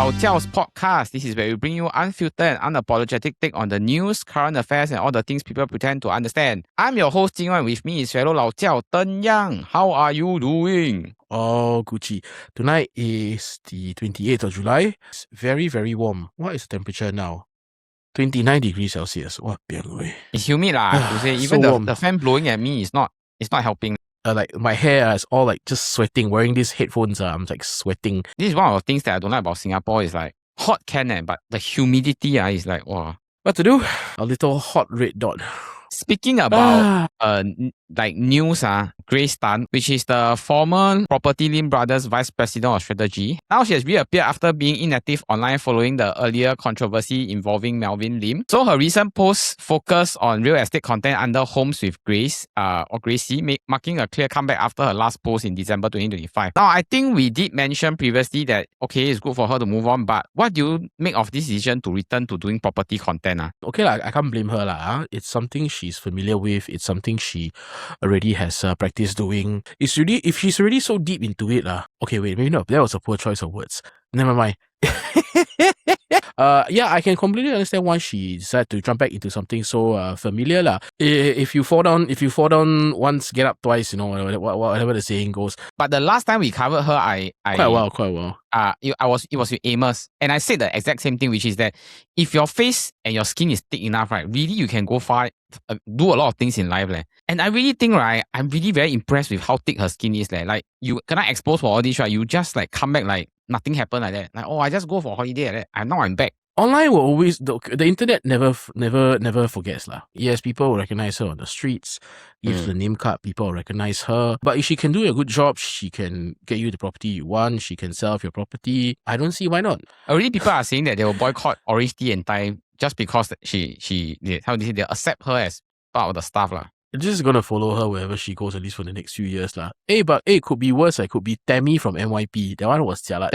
Lao Jiaos Podcast. This is where we bring you unfiltered and unapologetic take on the news, current affairs, and all the things people pretend to understand. I'm your host, Jingwan. With me is fellow Lao Jiao, Thern Yang. How are you doing? Oh, Gucci. Tonight is the 28th of July. It's very, very warm. What is the temperature now? 29 degrees Celsius. What? It's humid lah. To say even So the fan blowing at me is not helping. Like my hair is all like just sweating. Wearing these headphones, I'm like sweating. This is one of the things that I don't like about Singapore. Is like hot but the humidity is like wow. What to do? A little hot red dot. Speaking about like news, Grayce Tan, which is the former Property Lim Brothers Vice President of Strategy. Now she has reappeared after being inactive online following the earlier controversy involving Melvin Lim. So her recent posts focus on real estate content under Homes with Grayce, or Grayce, marking a clear comeback after her last post in December 2025. Now, I think we did mention previously that, okay, it's good for her to move on, but what do you make of this decision to return to doing property content? Okay, I can't blame her. It's something she's familiar with. It's something she already has practiced doing. It's really, if she's already so deep into it, okay, wait, maybe not. That was a poor choice of words. Never mind. Yeah, I can completely understand why she decided to jump back into something so familiar. If you fall down once, get up twice, whatever the saying goes. But the last time we covered her, Quite a while. It was with Amos, and I said the exact same thing, which is that if your face and your skin is thick enough, right, really you can go far, do a lot of things in life, And I really think, right, I'm really very impressed with how thick her skin is, Like you cannot expose for all this, right? You just like come back like nothing happened like that. Like, oh, I just go for holiday like that. And now I'm back. Online will always, the internet never forgets. Yes, people will recognize her on the streets. If the name card, people will recognize her. But if she can do a good job, she can get you the property you want. She can sell your property. I don't see why not. Already people are saying that they will boycott Orange Tea and Thai just because they accept her as part of the staff. It's just gonna follow her wherever she goes, at least for the next few years. But could be worse. It could be Tammy from NYP. That one was jialat.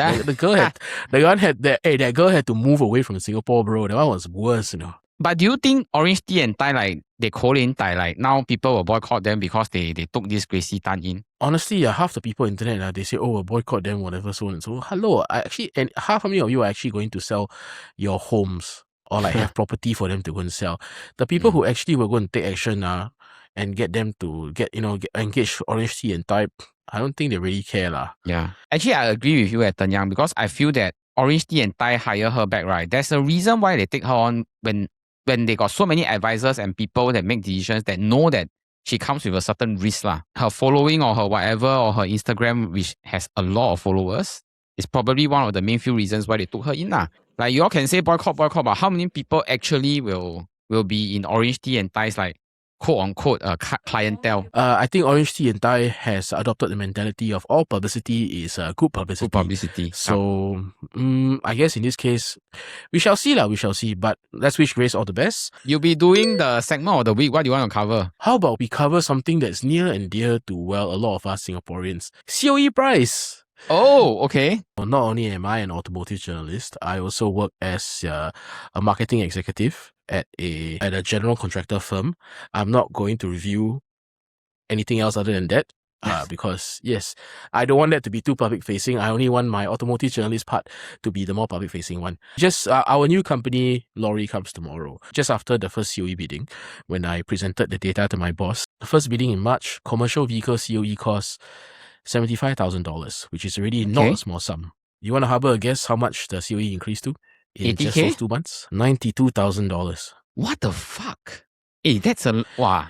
The girl had to move away from Singapore, bro. That one was worse, But do you think Orange Tea and Thai, they call in Thai, now people will boycott them because they took this Grayce Tan in? Honestly, half the people on the internet, they say, oh, we'll boycott them, whatever, so on and so. Hello, and how many of you are actually going to sell your homes or have property for them to go and sell? The people who actually were going to take action and get them to engage Orange Tea and Thai, I don't think they really care. Yeah. Actually, I agree with you at Thern Yang because I feel that Orange Tea and Thai hire her back, right? There's a reason why they take her on when they got so many advisors and people that make decisions that know that she comes with a certain risk. Her following or her whatever or her Instagram, which has a lot of followers, is probably one of the main few reasons why they took her in. Like you all can say boycott, but how many people actually will be in Orange Tea and Thai's quote-unquote clientele? I think Orange Tea and Thai has adopted the mentality of all publicity is good publicity. Good publicity. So, I guess in this case, we shall see. But let's wish Grayce all the best. You'll be doing the segment of the week. What do you want to cover? How about we cover something that's near and dear to, a lot of us Singaporeans? COE price. Oh, okay. Not only am I an automotive journalist, I also work as a marketing executive at a general contractor firm. I'm not going to review anything else other than that because, yes, I don't want that to be too public-facing. I only want my automotive journalist part to be the more public-facing one. Just our new company, Lorry, comes tomorrow. Just after the first COE bidding, when I presented the data to my boss. The first bidding in March, commercial vehicle COE costs $75,000, which is already not a small sum. You want to harbor a guess how much the COE increased to in 80K? just those 2 months? $92,000. What the fuck? That's a wow.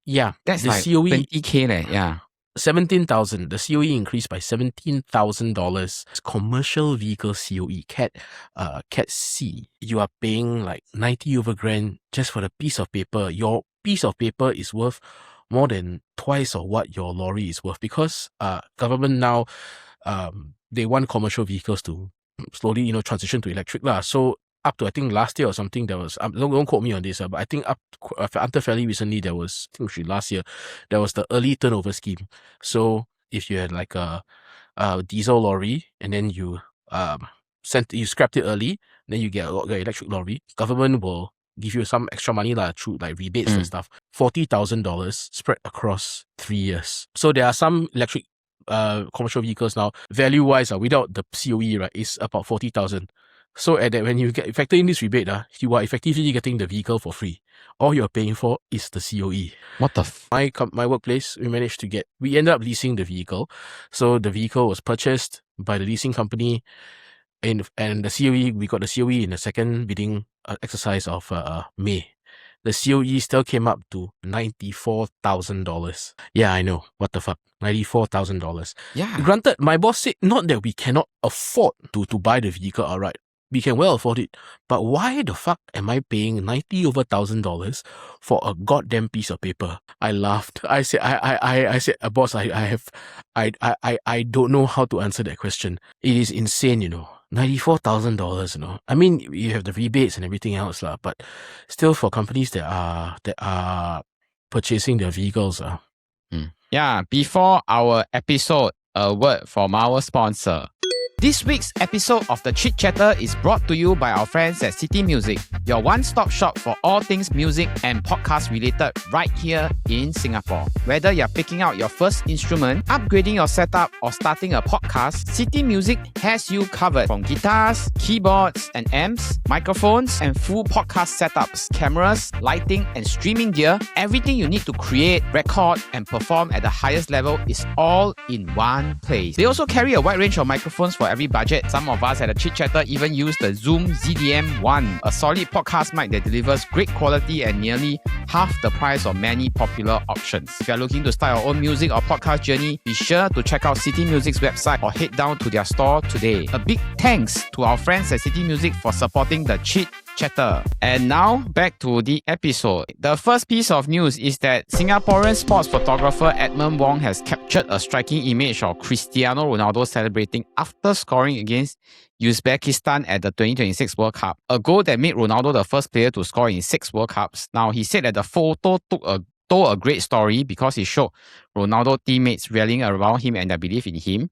Yeah, that's the like COE 20K. Yeah, 17,000. The COE increased by $17,000. Commercial vehicle COE, Cat C. You are paying like 90 over grand just for the piece of paper. Your piece of paper is worth more than twice of what your lorry is worth because government now they want commercial vehicles to slowly transition to electric So up to I think last year or something there was don't quote me on this but I think until fairly recently there was last year there was the early turnover scheme. So if you had like a diesel lorry and then you scrapped it early, then you get an electric lorry, government will give you some extra money through like rebates and stuff. $40,000 spread across 3 years. So there are some electric commercial vehicles now, value-wise, without the COE, right, is about 40,000. So at that, when you factor in this rebate, you are effectively getting the vehicle for free. All you're paying for is the COE. What the My workplace, we ended up leasing the vehicle. So the vehicle was purchased by the leasing company, and the COE, we got the COE in the second bidding exercise of May. The COE still came up to $94,000. Yeah, I know. What the fuck? $94,000. Yeah. Granted, my boss said not that we cannot afford to buy the vehicle outright. We can well afford it. But why the fuck am I paying $90,000 for a goddamn piece of paper? I laughed. I said, boss, I don't know how to answer that question. It is insane, $94,000, I mean, you have the rebates and everything else, but still for companies that are purchasing their vehicles. Yeah, before our episode, a word from our sponsor. This week's episode of the Chit Chatter is brought to you by our friends at CityMusic, your one-stop shop for all things music and podcast related right here in Singapore. Whether you're picking out your first instrument, upgrading your setup, or starting a podcast, CityMusic has you covered from guitars, keyboards and amps, microphones and full podcast setups, cameras, lighting and streaming gear. Everything you need to create, record and perform at the highest level is all in one place. They also carry a wide range of microphones for every budget. Some of us at the Chit Chatter even use the Zoom ZDM1, a solid podcast mic that delivers great quality and nearly half the price of many popular options. If you're looking to start your own music or podcast journey, be sure to check out CityMusic's website or head down to their store today. A big thanks to our friends at CityMusic for supporting the Chit Chatter. And now, back to the episode. The first piece of news is that Singaporean sports photographer Edmund Wong has captured a striking image of Cristiano Ronaldo celebrating after scoring against Uzbekistan at the 2026 World Cup, a goal that made Ronaldo the first player to score in 6 World Cups. Now, he said that the photo told a great story because it showed Ronaldo teammates rallying around him and their belief in him.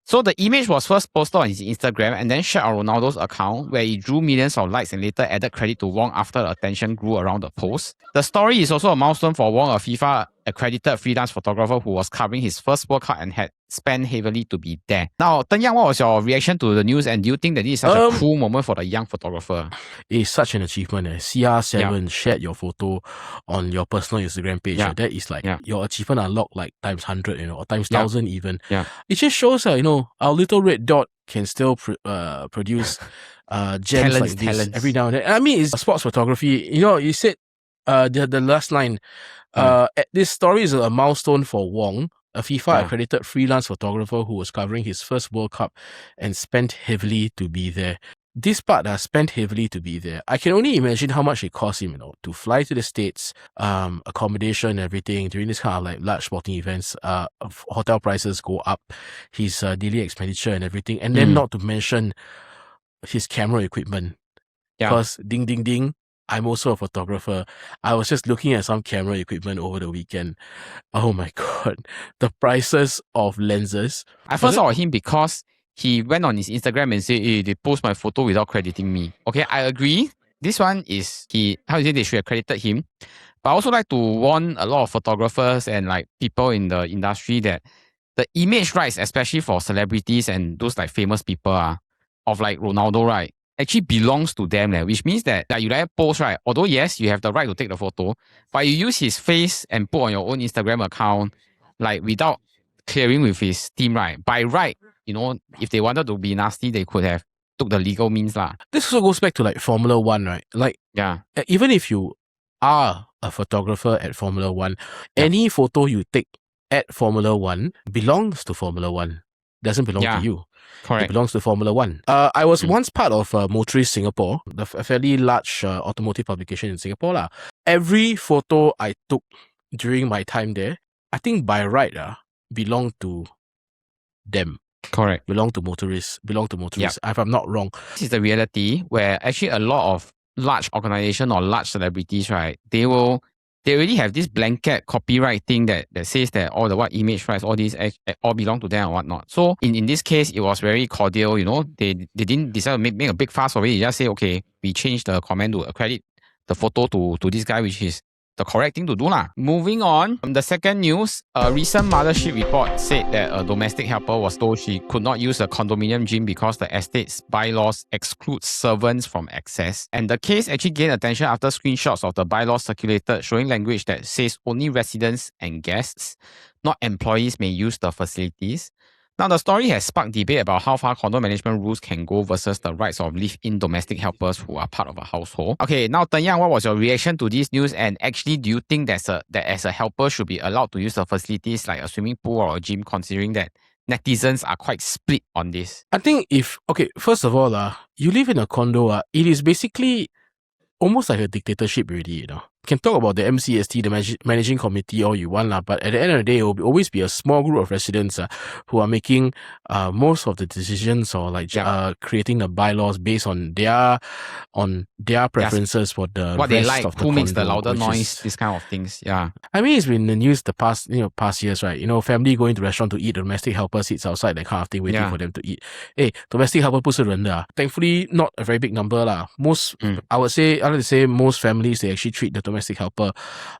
So the image was first posted on his Instagram and then shared on Ronaldo's account, where it drew millions of likes and later added credit to Wong after attention grew around the post. The story is also a milestone for Wong, a FIFA-accredited freelance photographer who was covering his first World Cup and had spent heavily to be there. Now, Thern Yang, what was your reaction to the news, and do you think that this is such a cool moment for the young photographer? It's such an achievement. CR7 shared your photo on your personal Instagram page. That is like your achievement unlocked like times 100, or times 1,000 even. It just shows, our little red dot can still produce gems like this every now and then. I mean, it's sports photography. You said the last line. This story is a milestone for Wong, a FIFA-accredited freelance photographer who was covering his first World Cup and spent heavily to be there. This part, spent heavily to be there. I can only imagine how much it cost him, to fly to the States, accommodation, everything during this kind of like large sporting events. Hotel prices go up, his daily expenditure and everything, and then not to mention his camera equipment. Because ding ding ding, I'm also a photographer. I was just looking at some camera equipment over the weekend. Oh my god, the prices of lenses. I first saw him because he went on his Instagram and said, hey, they post my photo without crediting me. Okay, I agree. This one is, they should have credited him. But I also like to warn a lot of photographers and like people in the industry that the image rights, especially for celebrities and those like famous people of like Ronaldo, right, actually belongs to them, which means that you like post, right, although yes, you have the right to take the photo, but you use his face and put on your own Instagram account, like without clearing with his team, right, by right, if they wanted to be nasty, they could have took the legal means lah. This also goes back to like Formula One, right? Like, even if you are a photographer at Formula One, any photo you take at Formula One belongs to Formula One. Doesn't belong to you. Correct. It belongs to Formula One. I was once part of Motorist Singapore, a fairly large automotive publication in Singapore lah. Every photo I took during my time there, I think by right belonged to them. Correct. Belong to motorists. If I'm not wrong. This is the reality where actually a lot of large organizations or large celebrities, right, they already have this blanket copyright thing that says that all the what image rights, all these all belong to them and whatnot. So in this case, it was very cordial, they didn't decide to make a big fuss of it. They just say, okay, we changed the comment to accredit the photo to this guy, which is the correct thing to do lah. Moving on, the second news, a recent Mothership report said that a domestic helper was told she could not use a condominium gym because the estate's bylaws exclude servants from access. And the case actually gained attention after screenshots of the bylaws circulated showing language that says only residents and guests, not employees, may use the facilities. Now, the story has sparked debate about how far condo management rules can go versus the rights of live-in domestic helpers who are part of a household. Okay, now, Thern Yang, what was your reaction to this news? And actually, do you think that as a helper should be allowed to use the facilities like a swimming pool or a gym, considering that netizens are quite split on this? I think first of all, you live in a condo, it is basically almost like a dictatorship already, you know. You can talk about the MCST, the managing committee, all you want, but at the end of the day, it will always be a small group of residents who are making most of the decisions or creating the bylaws based on their preferences for the what rest they like, of the who makes the condo, louder noise, this kind of things. Yeah. I mean, it's been in the news the past years, right? You know, family going to restaurant to eat, the domestic helper sits outside, that kind of thing, waiting for them to eat. Hey, domestic helper 不是人的. Thankfully, not a very big number lah. I would say most families, they actually treat the domestic helper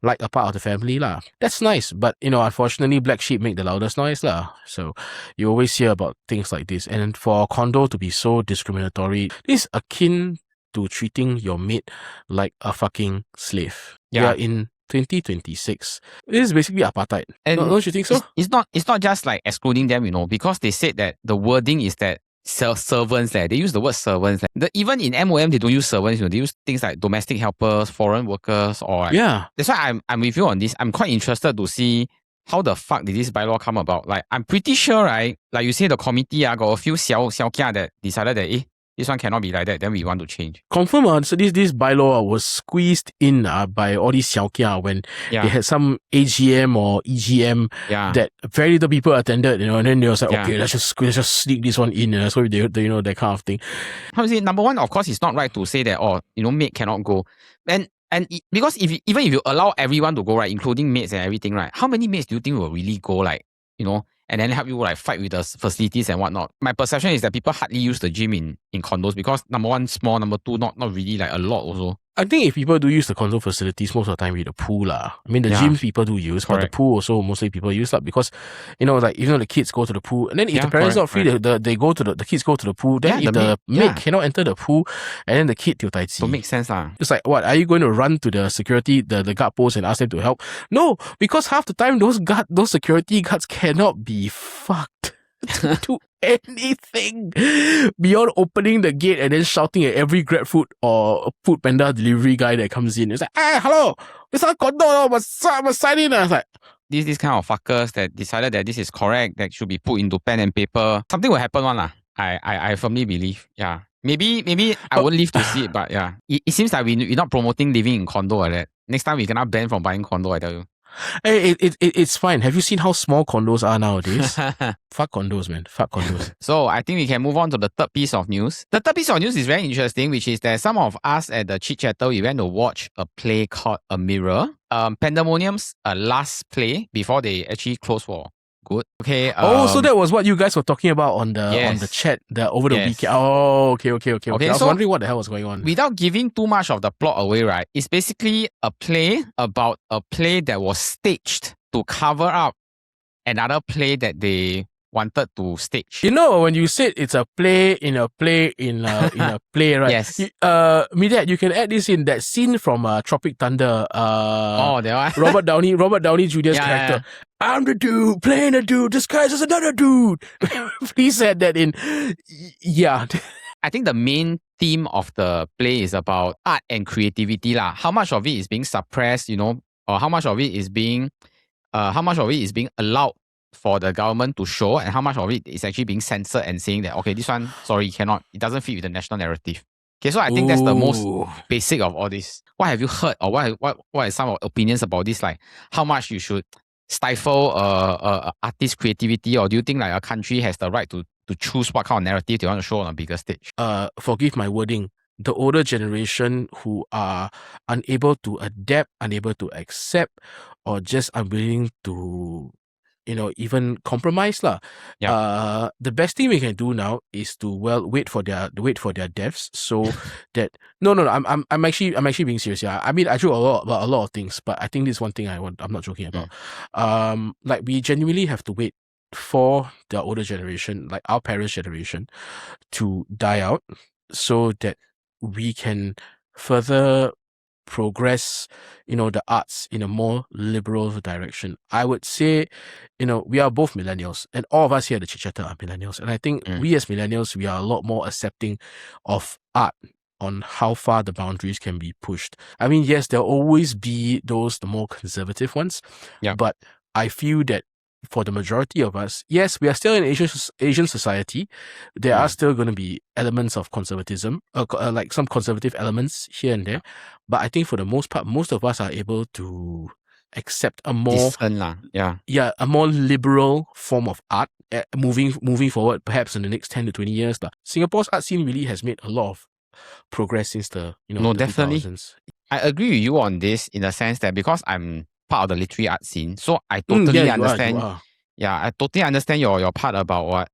like a part of the family lah. That's nice, but unfortunately, black sheep make the loudest noise lah. So you always hear about things like this, and for condo to be so discriminatory, this is akin to treating your mate like a fucking slave. Yeah. We are in 2026. This is basically apartheid. And don't you think so? It's not just like excluding them, because they said that the wording is that servants there. They use the word servants. Even in MOM, they don't use servants. They use things like domestic helpers, foreign workers, or That's why I'm with you on this. I'm quite interested to see how the fuck did this bylaw come about. Like, I'm pretty sure, right? Like you say, the committee got a few xiao kia that decided that this one cannot be like that. Then we want to change. Confirm. So this bylaw was squeezed in by all these xiao kia when they had some AGM or EGM that very little people attended. And then they was like, okay, let's just sneak this one in. So they that kind of thing. How is it? Number one, of course, it's not right to say that maid cannot go, and because even if you allow everyone to go, right, including maids and everything, right, how many maids do you think will really go, like, and then help you like fight with the facilities and whatnot? My perception is that people hardly use the gym in condos because number one, small, number two, not really like a lot also. I think if people do use the condo facilities, most of the time with the pool lah. I mean, the gyms people do use, but the pool also mostly people use lah, because the kids go to the pool, and then if the parents not free, the kids go to the pool. Then if the maid cannot enter the pool, and then the kid till tai chi. So make sense lah. It's like, what, are you going to run to the security, the guard post, and ask them to help? No, because half the time those security guards cannot be fucked to do anything beyond opening the gate and then shouting at every GrabFood or Food Panda delivery guy that comes in. It's like, hey, hello, it's a condo, I must sign in. I was like, these kind of fuckers that decided that this is correct, that should be put into pen and paper. Something will happen one lah. I firmly believe. Yeah. Maybe I won't live to see it, but yeah. It seems like we're not promoting living in condo like that. Next time we cannot ban from buying condo, I tell you. Hey, it's fine. Have you seen how small condos are nowadays? Fuck condos, man. Fuck condos. So I think we can move on to the third piece of news. The third piece of news is very interesting, which is that some of us at the Chit Chatter, we went to watch a play called A Mirror. Pangdemonium's last play before they actually closed for good. Okay. So that was what you guys were talking about on the chat over the weekend. Oh, okay. I was wondering what the hell was going on. Without giving too much of the plot away, right? It's basically a play about a play that was staged to cover up another play that they wanted to stage. When you said it's a play in a play in a play, right? Yes. Midad, you can add this in that scene from Tropic Thunder. That one. Robert Downey Jr.'s character. Yeah. I'm the dude playing a dude disguised as another dude. Please add that in. Yeah. I think the main theme of the play is about art and creativity lah. How much of it is being suppressed, or how much of it is being allowed for the government to show, and how much of it is actually being censored and saying that, okay, this one, sorry, cannot, it doesn't fit with the national narrative. Okay, so I think that's the most basic of all this. What have you heard, or what are some of opinions about this? Like, how much you should stifle artist creativity, or do you think like a country has the right to choose what kind of narrative they want to show on a bigger stage? Forgive my wording. The older generation who are unable to adapt, unable to accept, or just unwilling to even compromise lah. Yeah. The best thing we can do now is to wait for their deaths so that no, I'm actually being serious. Yeah, I mean I joke about a lot of things, but I think this is one thing I'm not joking about. Like we genuinely have to wait for the older generation, like our parents' generation, to die out so that we can further progress, the arts in a more liberal direction. I would say, we are both millennials, and all of us here at the Chit Chatter are millennials. And I think we as millennials, we are a lot more accepting of art on how far the boundaries can be pushed. I mean, yes, there'll always be the more conservative ones, but I feel that for the majority of us, yes, we are still in Asian society. There are still going to be elements of conservatism, like some conservative elements here and there. But I think for the most part, most of us are able to accept a more a more liberal form of art moving forward, perhaps in the next 10 to 20 years. Singapore's art scene really has made a lot of progress since the the definitely 2000s. I agree with you on this in the sense that because I'm part of the literary art scene, so I totally understand. You are. Yeah, I totally understand your part about what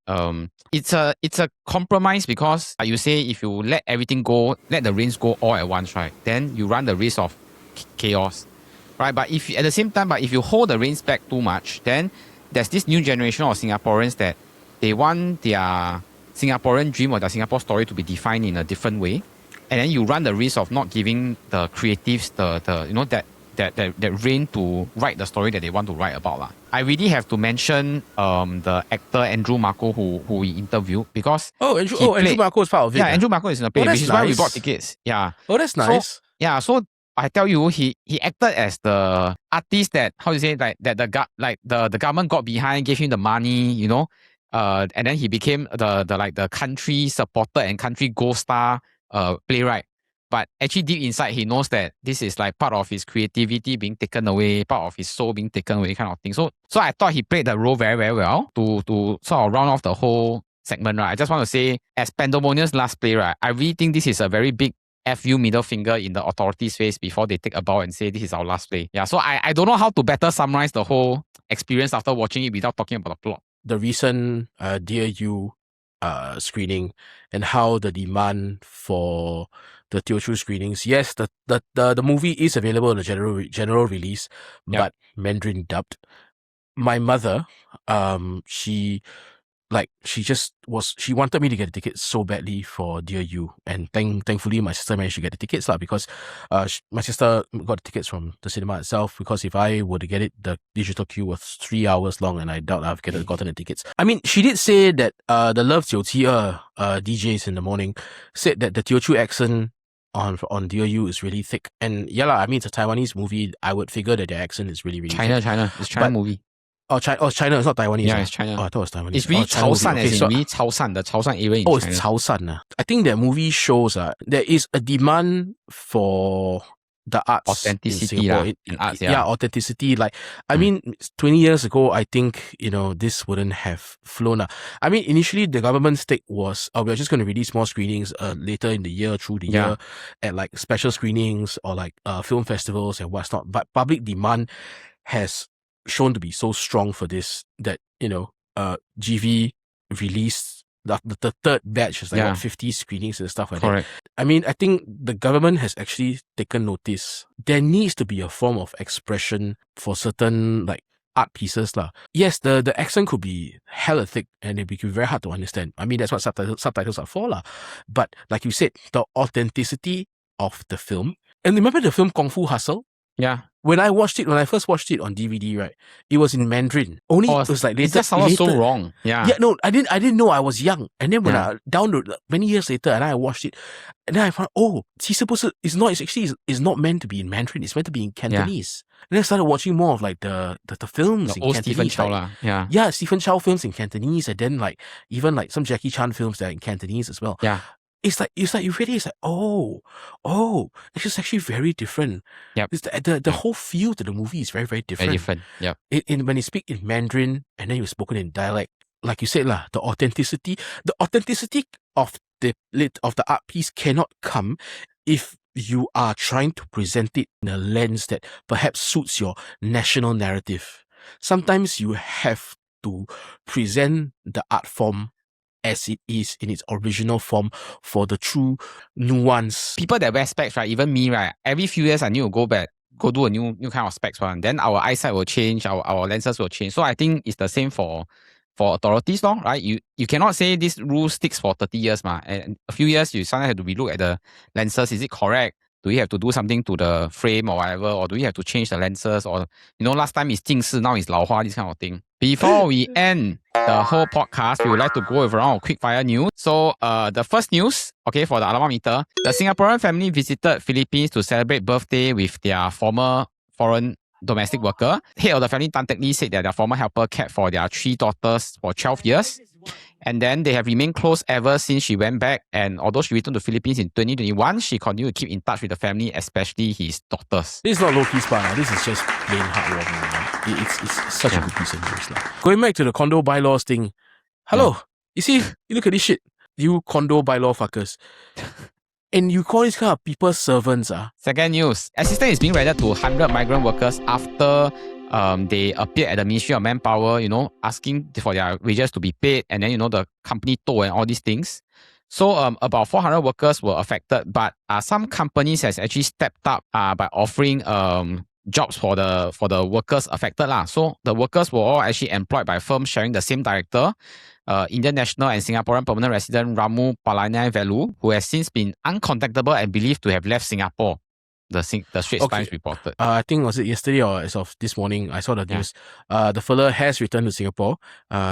it's a compromise because like you say, if you let everything go, let the reins go all at once, right? Then you run the risk of chaos, right? But if at the same time, if you hold the reins back too much, then there's this new generation of Singaporeans that they want their Singaporean dream or their Singapore story to be defined in a different way, and then you run the risk of not giving the creatives that reign to write the story that they want to write about. I really have to mention the actor Andrew Marco who we interviewed because Andrew Marco is part of it. Yeah, Andrew Marco is in the play, which is why we bought tickets. Yeah. Oh, that's nice. So I tell you, he acted as the artist that the government got behind, gave him the money, and then he became the country supporter and country ghost star playwright. But actually deep inside, he knows that this is like part of his creativity being taken away, part of his soul being taken away kind of thing. So I thought he played the role very, very well to sort of round off the whole segment, right? I just want to say, as Pangdemonium's last play, right, I really think this is a very big FU middle finger in the authorities' face before they take a bow and say this is our last play. Yeah, so I don't know how to better summarize the whole experience after watching it without talking about the plot. The recent Dear You screening and how the demand for the Teochew screenings. Yes, the movie is available in the general release, but Mandarin dubbed. My mother, she wanted me to get a ticket so badly for Dear You, and thankfully my sister managed to get the tickets because my sister got the tickets from the cinema itself, because if I were to get it, the digital queue was 3 hours long and I doubt I've gotten the tickets. I mean, she did say that the Love 972 DJs in the morning said that the Teochew accent on Dear You is really thick, and I mean, it's a Taiwanese movie. I would figure that their accent is really, really China. thick. It's China movie. China, it's not Taiwanese. Yeah, it's China. Oh, I thought it was Taiwanese. It's really Chaoshan, really Chaoshan, the Chaoshan area in China. It's Chaoshan. I think that movie shows there is a demand for the arts authenticity in arts, authenticity. Like, I mean, 20 years ago, I think, this wouldn't have flown. I mean, initially the government's take was, we're just going to release more screenings later in the year, through the year, at like special screenings or like film festivals and what's not. But public demand has shown to be so strong for this that, GV released the third batch is like 50 screenings and stuff like that. I mean, I think the government has actually taken notice. There needs to be a form of expression for certain like art pieces. Yes, the accent could be hella thick and it'd be very hard to understand. I mean, that's what subtitles are for. But like you said, the authenticity of the film. And remember the film Kung Fu Hustle? Yeah. When I first watched it on DVD, right, it was in Mandarin. It was like later. It just sounded so wrong. Yeah. Yeah, no, I didn't know. I was young. And then when I downloaded many years later and I watched it, and then I found, it's not meant to be in Mandarin, it's meant to be in Cantonese. And then I started watching more of like the films in Cantonese. Stephen Chow Yeah, Stephen Chow films in Cantonese, and then like even like some Jackie Chan films that are in Cantonese as well. Yeah. It's like you really, it's like, it's just actually very different. Yep. The whole feel to the movie is very, very different. Very different. Yeah. When you speak in Mandarin and then you're spoken in dialect, like you said, the authenticity of the art piece cannot come if you are trying to present it in a lens that perhaps suits your national narrative. sometimes you have to present the art form as it is in its original form for the true nuance. People that wear specs, right? Even me, right? Every few years, I need to go do a new kind of specs one. Then our eyesight will change, our lenses will change. So I think it's the same for authorities, right? You cannot say this rule sticks for 30 years, and a few years you sometimes have to relook at the lenses. Is it correct? Do we have to do something to the frame or whatever? Or do we have to change the lenses? Or, last time is 近视, now is 老花, this kind of thing. Before we end the whole podcast, we would like to go over our quick fire news. So, the first news, okay, for the Alamak meter, the Singaporean family visited Philippines to celebrate birthday with their former foreign domestic worker. Head of the family, Tan Teck Lee, said that their former helper cared for their 3 daughters for 12 years. And then they have remained close ever since she went back. And although she returned to Philippines in 2021, she continued to keep in touch with the family, especially his daughters. This is not low-key spa. This is just plain heartwarming. It's such a good piece of news. Going back to the condo bylaws thing. Hello. You see, you look at this shit. You condo bylaw fuckers. And you call these kind of people servants. Second news. Assistance is being rendered to 100 migrant workers after they appeared at the Ministry of Manpower, asking for their wages to be paid, and then, the company toll and all these things. So about 400 workers were affected, but some companies has actually stepped up by offering jobs for the workers affected. So the workers were all actually employed by firms sharing the same director, Indian national and Singaporean permanent resident Ramu Palanai Velu, who has since been uncontactable and believed to have left Singapore. The Straits Times reported. I think was it yesterday or as of this morning, I saw the news. The fella has returned to Singapore.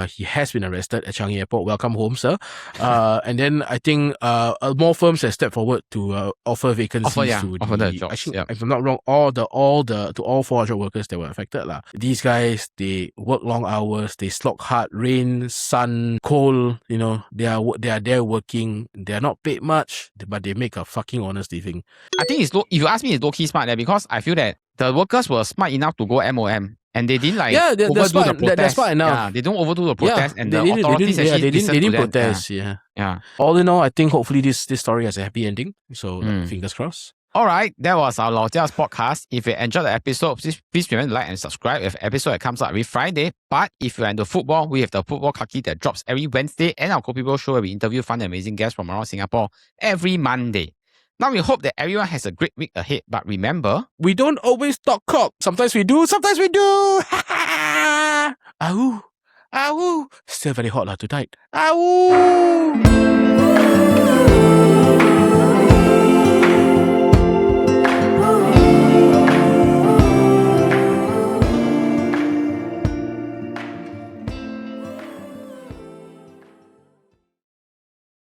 He has been arrested at Changi Airport. Welcome home, sir. And then I think more firms have stepped forward to offer vacancies to the jobs. Actually, if I'm not wrong, all 400 workers that were affected. These guys, they work long hours, they slog hard, rain, sun, cold, they are there working. They are not paid much, but they make a fucking honest living. I think if you ask me, it's low-key smart there, because I feel that the workers were smart enough to go MOM, and they didn't overdo the protest. That's smart enough. Yeah, they don't overdo the protest, and the authorities actually they didn't protest. Yeah. All in all, I think hopefully this story has a happy ending. So fingers crossed. All right, that was our Lao Jiaos podcast. If you enjoyed the episode, please remember to like and subscribe. We have an episode that comes out every Friday. But if you're into football, we have the Football Kaki that drops every Wednesday, and our Cool People show where we interview fun and amazing guests from around Singapore every Monday. Now we hope that everyone has a great week ahead. But remember, we don't always talk cock. Sometimes we do. Sometimes we do. Ahoo. Still very hot tonight. Ahoo.